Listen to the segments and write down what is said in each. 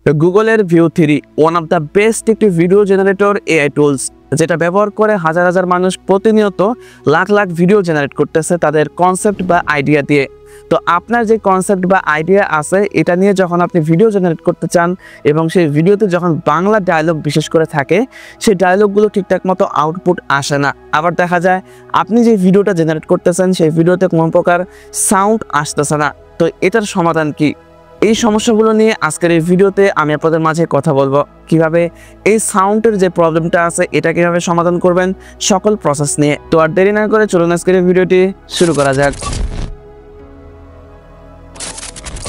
গুগলের view 3 one of the best একটি video generator AI tools, যেটা ব্যবহার করে হাজার হাজার মানুষ প্রতিনিয়ত লাখ লাখ ভিডিও জেনারেট করতেছে তাদের কনসেপ্ট বা আইডিয়া দিয়ে। তো আপনার যে কনসেপ্ট বা আইডিয়া আছে এটা নিয়ে যখন আপনি ভিডিও জেনারেট করতে চান এবং সেই ভিডিওতে যখন বাংলা ডায়লগ বিশেষ করে থাকে, সেই ডায়লগগুলো ঠিকঠাক মতো আউটপুট আসে না। আবার দেখা যায় আপনি যে ভিডিওটা জেনারেট করতেছেন সেই ভিডিওতে কোনো প্রকার সাউন্ড আসতেছে না। তো এটার সমাধান কি? এই সমস্যাগুলো নিয়ে আজকের এই ভিডিওতে আমি আপনাদের মাঝে কথা বলবো, কিভাবে এই সাউন্ডের যে প্রবলেমটা আছে এটা কিভাবে সমাধান করবেন সকল প্রসেস নিয়ে। তো আর দেরি না করে চলুন আজকের এই ভিডিওটি শুরু করা যাক।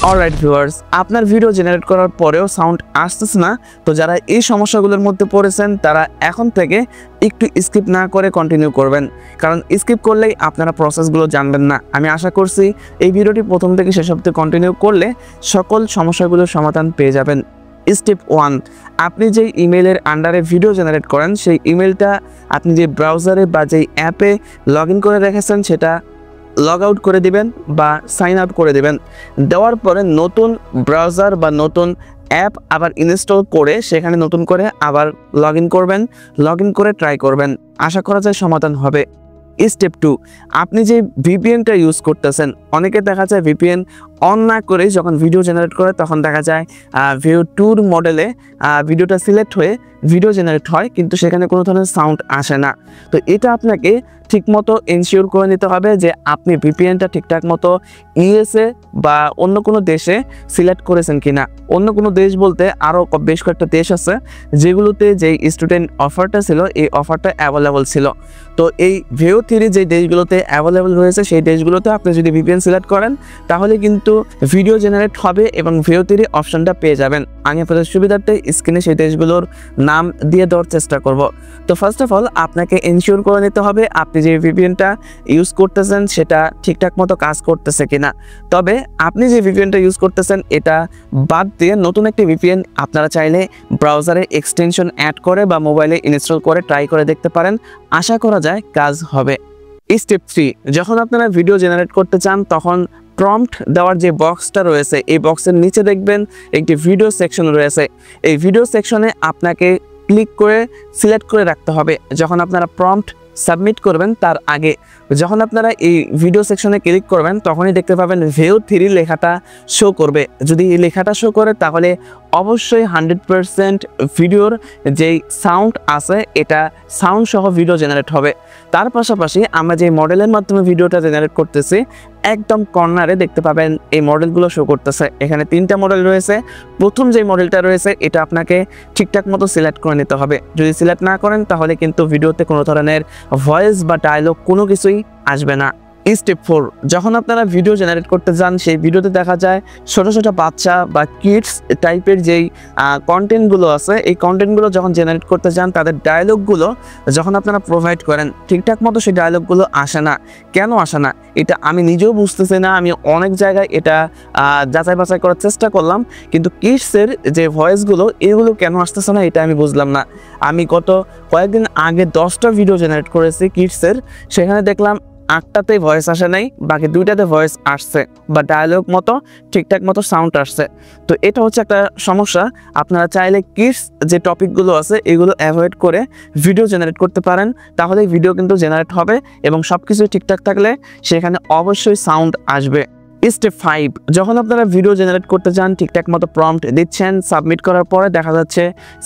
অলরাইট ভিউয়ার্স, আপনার ভিডিও জেনারেট করার পরেও সাউন্ড আসতেছে না, তো যারা এই সমস্যাগুলোর মধ্যে পড়েছেন তারা এখন থেকে একটু স্কিপ না করে কন্টিনিউ করবেন, কারণ স্কিপ করলেই আপনারা প্রসেসগুলো জানবেন না। আমি আশা করছি এই ভিডিওটি প্রথম থেকে শেষ অবধি কন্টিনিউ করলে সকল সমস্যাগুলোর সমাধান পেয়ে যাবেন। স্টেপ 1, আপনি যেই ইমেলের আন্ডারে ভিডিও জেনারেট করেন সেই ইমেলটা আপনি যে ব্রাউজারে বা যেই অ্যাপে লগ ইন করে রেখেছেন সেটা লগ আউট করে দিবেন বা সাইন আউট করে দিবেন। দেওয়ার পরে নতুন ব্রাউজার বা নতুন অ্যাপ আবার ইনস্টল করে সেখানে নতুন করে আবার লগ ইন করবেন। লগ ইন করে ট্রাই করবেন, আশা করা যায় সমাধান হবে। স্টেপ 2, আপনি যে ভিপিএনটা ইউজ করতেছেন, অনেকে দেখা যায় ভিপিএন অন না করে যখন ভিডিও জেনারেট করে তখন দেখা যায় ভিউ 2 মডেলে ভিডিওটা সিলেক্ট হয়ে ভিডিও জেনারেট হয় কিন্তু সেখানে কোনো ধরনের সাউন্ড আসে না। তো এটা আপনাকে ঠিকমতো এনশিওর করে নিতে হবে যে আপনি ভিপিএনটা ঠিকঠাক মতো ইউএসএ বা অন্য কোনো দেশে সিলেক্ট করেছেন কিনা। অন্য কোনো দেশ বলতে আরও বেশ কয়েকটা দেশ আছে যেগুলোতে যেই স্টুডেন্ট অফারটা ছিল এই অফারটা অ্যাভেলেবল ছিল। তো এই ভিউ 3 যে দেশগুলোতে অ্যাভেলেবল রয়েছে সেই দেশগুলোতে আপনি যদি ভিপিএন সিলেক্ট করেন তাহলে কিন্তু ভিডিও জেনারেট হবে এবং ভিউ 3 অপশনটা পেয়ে যাবেন। আমি আপনাদের সুবিধার্থে স্ক্রিনে সেই দেশগুলোর নাম দিয়ে দেওয়ার চেষ্টা করব। তো ফার্স্ট অফ অল আপনাকে এনশিওর করে নিতে হবে আপনি যে ভিপিএনটা ইউজ করতেছেন সেটা ঠিকঠাক মতো কাজ করতেছে কিনা। তবে আপনি যে ভিপিএনটা ইউজ করতেছেন এটা বাদ দিয়ে নতুন একটি ভিপিএন আপনারা চাইলে ব্রাউজারে এক্সটেনশন অ্যাড করে বা মোবাইলে ইনস্টল করে ট্রাই করে দেখতে পারেন, আশা করা যায় কাজ হবে। স্টেপ 3, যখন আপনারা ভিডিও জেনারেট করতে চান তখন প্রম্পট দেওয়ার যে বক্সটা রয়েছে এই বক্সের নিচে দেখবেন একটি ভিডিও সেকশন রয়েছে। এই ভিডিও সেকশনে আপনাকে ক্লিক করে সিলেক্ট করে রাখতে হবে। যখন আপনারা প্রম্পট সাবমিট করবেন তার আগে যখন আপনারা এই ভিডিও সেকশনে ক্লিক করবেন তখনই দেখতে পাবেন ভিউ 3 লেখাটা শো করবে। যদি এই লেখাটা শো করে তাহলে অবশ্যই 100% ভিডিওর যেই সাউন্ড আছে এটা সাউন্ড সহ ভিডিও জেনারেট হবে। তার পাশাপাশি আমরা যে মডেলের মাধ্যমে ভিডিওটা জেনারেট করতেছি একদম কর্নারে দেখতে পাবেন এই মডেলগুলো শো করতেছে। এখানে 3টা মডেল রয়েছে। প্রথম যে মডেলটা রয়েছে এটা আপনাকে ঠিকঠাক মতো সিলেক্ট করে নিতে হবে। যদি সিলেক্ট না করেন তাহলে কিন্তু ভিডিওতে কোনো ধরনের ভয়েস বা ডায়লগ কোনো কিছুই আসবে না। স্টেপ 4, যখন আপনারা ভিডিও জেনারেট করতে যান সেই ভিডিওতে দেখা যায় ছোট ছোট বাচ্চা বা কিডস টাইপের যেই কন্টেন্টগুলো আছে এই কন্টেন্টগুলো যখন জেনারেট করতে যান তাদের ডায়লগগুলো যখন আপনারা প্রোভাইড করেন ঠিকঠাক মতো সেই ডায়লগগুলো আসে না। কেন আসে না এটা আমি নিজেও বুঝতেছি না। আমি অনেক জায়গায় এটা যাচাই বাছাই করার চেষ্টা করলাম কিন্তু কিডসের যে ভয়েসগুলো এগুলো কেন আসতেছে না এটা আমি বুঝলাম না। আমি গত কয়েকদিন আগে 10টা ভিডিও জেনারেট করেছি কিডসের, সেখানে দেখলাম 8টাতে ভয়েস আসে নাই, বাকি 2টাতে ভয়েস আসছে বা ডায়লগ মতো ঠিকঠাক মতো সাউন্ড আসছে। তো এটা হচ্ছে একটা সমস্যা। আপনারা চাইলে কিডস যে টপিকগুলো আছে এগুলো অ্যাভয়েড করে ভিডিও জেনারেট করতে পারেন, তাহলে ভিডিও কিন্তু জেনারেট হবে এবং সব কিছু ঠিকঠাক থাকলে সেখানে অবশ্যই সাউন্ড আসবে। স্টেপ 5, যখন আপনারা ভিডিও জেনারেট করতে চান ঠিকঠাক মতো প্রম্পট দিচ্ছেন, সাবমিট করার পরে দেখা যাচ্ছে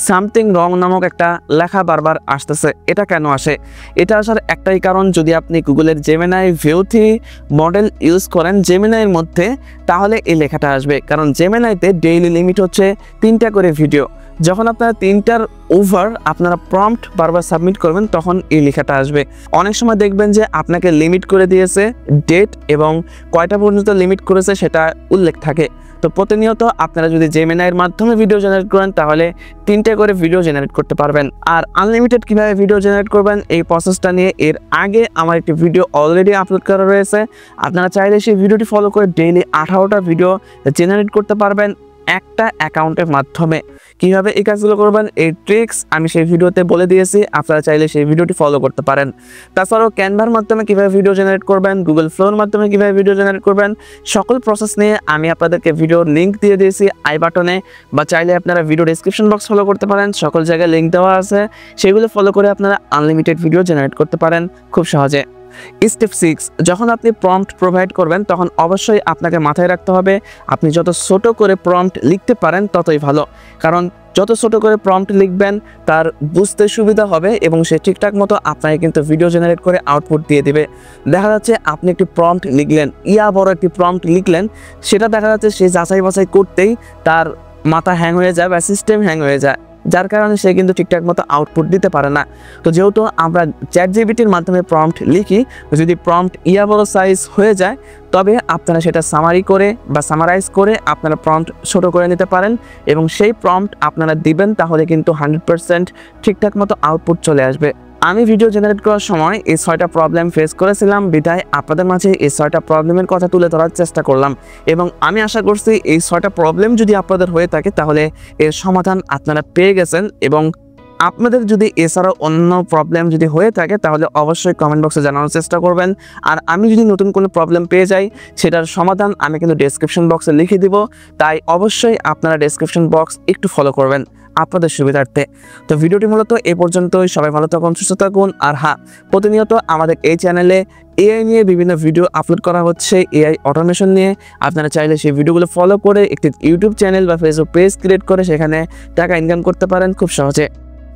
সামথিং রং নামক একটা লেখা বারবার আসতেছে। এটা কেন আসে? এটা আসার একটাই কারণ, যদি আপনি গুগলের জেমিনাই ভিউ 3 মডেল ইউজ করেন জেমিনাইয়ের মধ্যে তাহলে এই লেখাটা আসবে, কারণ জেমিনাইতে ডেইলি লিমিট হচ্ছে 3টা করে ভিডিও। যখন আপনারা 3টার ওভার আপনারা প্রম্পট বারবার সাবমিট করবেন তখন এই লেখাটা আসবে। অনেক সময় দেখবেন যে আপনাকে লিমিট করে দিয়েছে ডেট এবং কয়টা পর্যন্ত লিমিট করেছে সেটা উল্লেখ থাকে। তো প্রতিনিয়ত আপনারা যদি জেমিনাইয়ের মাধ্যমে ভিডিও জেনারেট করেন তাহলে 3টে করে ভিডিও জেনারেট করতে পারবেন। আর আনলিমিটেড কিভাবে ভিডিও জেনারেট করবেন এই প্রসেসটা নিয়ে এর আগে আমার একটি ভিডিও অলরেডি আপলোড করা রয়েছে। আপনারা চাইলে সেই ভিডিওটি ফলো করে ডেইলি 18টা ভিডিও জেনারেট করতে পারবেন একটা অ্যাকাউন্টের মাধ্যমে। কিভাবে এই কাজগুলো করবেন, এই ট্রিক্স আমি সেই ভিডিওতে বলে দিয়েছি, আপনারা চাইলে সেই ভিডিওটি ফলো করতে পারেন। তাছাড়াও ক্যানভার মাধ্যমে কিভাবে ভিডিও জেনারেট করবেন, গুগল ফ্লোর মাধ্যমে কিভাবে ভিডিও জেনারেট করবেন, সকল প্রসেস নিয়ে আমি আপনাদেরকে ভিডিওর লিঙ্ক দিয়ে দিয়েছি আই বাটনে, বা চাইলে আপনারা ভিডিও ডেসক্রিপশন বক্স ফলো করতে পারেন, সকল জায়গায় লিঙ্ক দেওয়া আছে, সেগুলো ফলো করে আপনারা আনলিমিটেড ভিডিও জেনারেট করতে পারেন খুব সহজে। স্টেপ 6, যখন আপনি প্রম্পট প্রোভাইড করবেন তখন অবশ্যই আপনাকে মাথায় রাখতে হবে আপনি যত ছোট করে প্রম্পট লিখতে পারেন ততই ভালো, কারণ যত ছোট করে প্রম্পট লিখবেন তার বুঝতে সুবিধা হবে এবং সে ঠিকঠাক মতো আপনাকে কিন্তু ভিডিও জেনারেট করে আউটপুট দিয়ে দিবে। দেখা যাচ্ছে আপনি একটি প্রম্পট লিখলেন, বড় একটি প্রম্পট লিখলেন, সেটা দেখা যাচ্ছে সে যাচাই বাছাই করতেই তার মাথা হ্যাং হয়ে যায় বা সিস্টেম হ্যাং হয়ে যায়, যার কারণে সে কিন্তু ঠিকঠাক মতো আউটপুট দিতে পারে না। তো যেহেতু আমরা চ্যাটজিপিটির মাধ্যমে প্রম্পট লিখি, যদি প্রম্পট বড় সাইজ হয়ে যায় তবে আপনারা সেটা সামারি করে বা সামারাইজ করে আপনারা প্রম্পট ছোট করে নিতে পারেন এবং সেই প্রম্পট আপনারা দিবেন, তাহলে কিন্তু 100% ঠিকঠাক মতো আউটপুট চলে আসবে। আমি ভিডিও জেনারেট করার সময় এই 6টা প্রবলেম ফেস করেছিলাম, বিধায় আপনাদের মাঝে এই 6টা প্রবলেমের কথা তুলে ধরার চেষ্টা করলাম এবং আমি আশা করছি এই 6টা প্রবলেম যদি আপনাদের হয়ে থাকে তাহলে এর সমাধান আপনারা পেয়ে গেছেন। এবং আপনাদের যদি এছাড়াও অন্য প্রবলেম যদি হয়ে থাকে তাহলে অবশ্যই কমেন্ট বক্সে জানানোর চেষ্টা করবেন, আর আমি যদি নতুন কোনো প্রবলেম পেয়ে যাই সেটার সমাধান আমি কিন্তু ডেসক্রিপশন বক্সে লিখে দিব, তাই অবশ্যই আপনারা ডেসক্রিপশন বক্স একটু ফলো করবেন আপনাদের সুবিধার্থে। তো ভিডিওটি মূলত এ পর্যন্তই, সবাই ভালো থাকুন, সুস্থ থাকুন। আর হ্যাঁ, প্রতিনিয়ত আমাদের এই চ্যানেলে এআই নিয়ে বিভিন্ন ভিডিও আপলোড করা হচ্ছে, এআই অটোমেশন নিয়ে। আপনারা চাইলে সেই ভিডিওগুলো ফলো করে একটি ইউটিউব চ্যানেল বা ফেসবুক পেজ ক্রিয়েট করে সেখানে টাকা ইনকাম করতে পারেন খুব সহজে।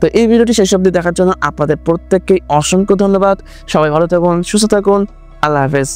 তো এই ভিডিওটি শেষ অবধি দেখার জন্য আপনাদের প্রত্যেককেই অসংখ্য ধন্যবাদ। সবাই ভালো থাকুন, সুস্থ থাকুন, আল্লাহ হাফেজ।